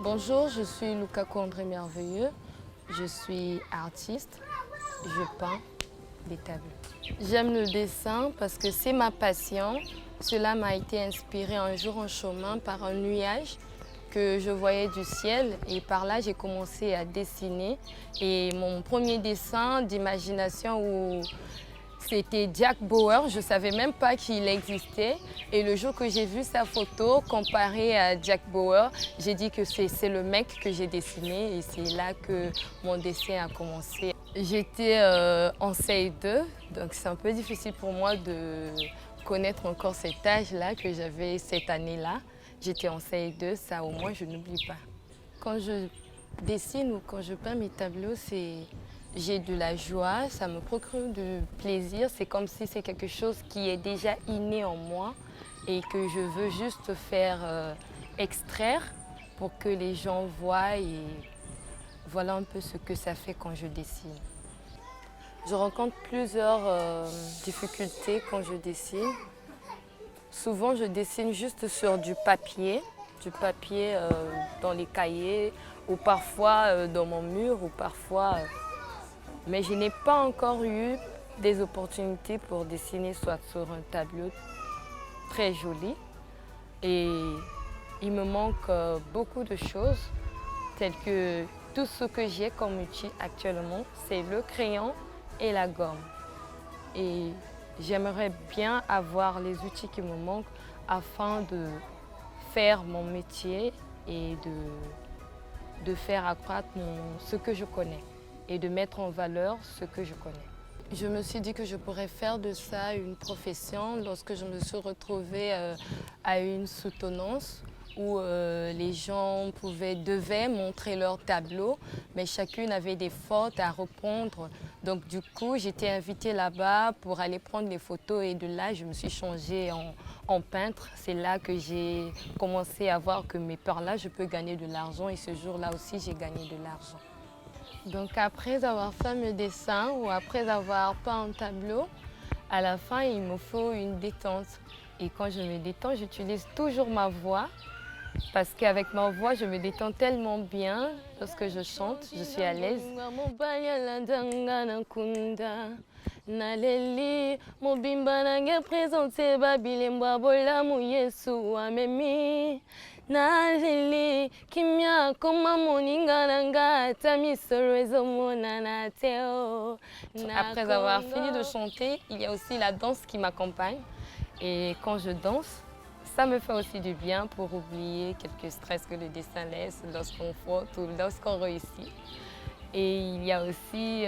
Bonjour, je suis Lukaku André Merveilleux. Je suis artiste. Je peins des tableaux. J'aime le dessin parce que c'est ma passion. Cela m'a été inspiré un jour en chemin par un nuage que je voyais du ciel et par là j'ai commencé à dessiner. Et mon premier dessin d'imagination c'était Jack Bauer, je ne savais même pas qu'il existait. Et le jour que j'ai vu sa photo comparée à Jack Bauer, j'ai dit que c'est le mec que j'ai dessiné et c'est là que mon dessin a commencé. J'étais en CE2, donc c'est un peu difficile pour moi de connaître encore cet âge-là que j'avais cette année-là. J'étais en CE2, ça au moins je n'oublie pas. Quand je dessine ou quand je peins mes tableaux, j'ai de la joie, ça me procure du plaisir. C'est comme si c'est quelque chose qui est déjà inné en moi et que je veux juste faire extraire pour que les gens voient et voilà un peu ce que ça fait quand je dessine. Je rencontre plusieurs difficultés quand je dessine. Souvent, je dessine juste sur du papier dans les cahiers ou parfois dans mon mur ou parfois... Mais je n'ai pas encore eu des opportunités pour dessiner soit sur un tableau très joli. Et il me manque beaucoup de choses, telles que tout ce que j'ai comme outil actuellement, c'est le crayon et la gomme. Et j'aimerais bien avoir les outils qui me manquent afin de faire mon métier et de faire accroître ce que je connais et de mettre en valeur ce que je connais. Je me suis dit que je pourrais faire de ça une profession lorsque je me suis retrouvée à une soutenance où les gens devaient montrer leurs tableaux, mais chacune avait des fautes à reprendre. Donc du coup, j'étais invitée là-bas pour aller prendre les photos et de là, je me suis changée en peintre. C'est là que j'ai commencé à voir que mes peurs-là, je peux gagner de l'argent et ce jour-là aussi, j'ai gagné de l'argent. Donc après avoir fait mes dessins ou après avoir peint un tableau, à la fin, il me faut une détente. Et quand je me détends, j'utilise toujours ma voix parce qu'avec ma voix, je me détends tellement bien lorsque je chante, je suis à l'aise. Après avoir fini de chanter, il y a aussi la danse qui m'accompagne. Et quand je danse, ça me fait aussi du bien pour oublier quelques stress que le dessin laisse lorsqu'on faute ou lorsqu'on réussit. Et il y a aussi,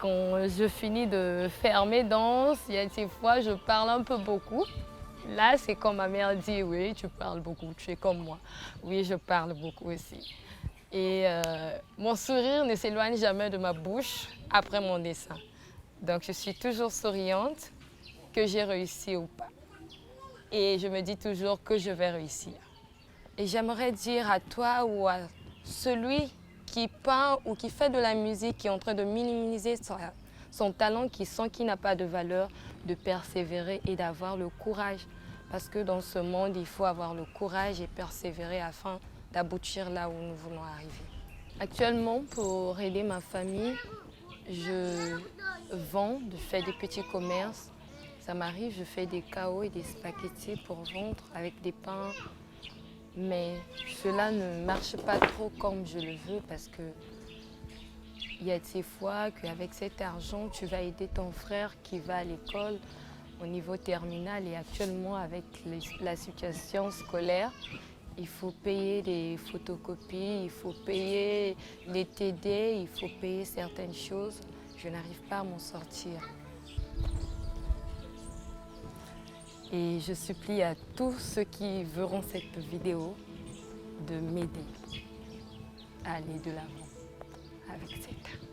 quand je finis de faire mes danses, il y a des fois je parle un peu beaucoup. Là, c'est quand ma mère dit, oui, tu parles beaucoup, tu es comme moi. Oui, je parle beaucoup aussi. Et mon sourire ne s'éloigne jamais de ma bouche après mon dessin. Donc, je suis toujours souriante, que j'ai réussi ou pas. Et je me dis toujours que je vais réussir. Et j'aimerais dire à toi ou à celui qui peint ou qui fait de la musique, qui est en train de minimiser son talent, qui sent qu'il n'a pas de valeur, de persévérer et d'avoir le courage. Parce que dans ce monde, il faut avoir le courage et persévérer afin d'aboutir là où nous voulons arriver. Actuellement, pour aider ma famille, je vends, je fais des petits commerces. Ça m'arrive, je fais des chaos et des spaghettis pour vendre avec des pains. Mais cela ne marche pas trop comme je le veux parce que il y a des fois qu'avec cet argent, tu vas aider ton frère qui va à l'école au niveau terminal et actuellement avec la situation scolaire, il faut payer les photocopies, il faut payer les TD, il faut payer certaines choses. Je n'arrive pas à m'en sortir. Et je supplie à tous ceux qui verront cette vidéo de m'aider à aller de l'avant avec cet art.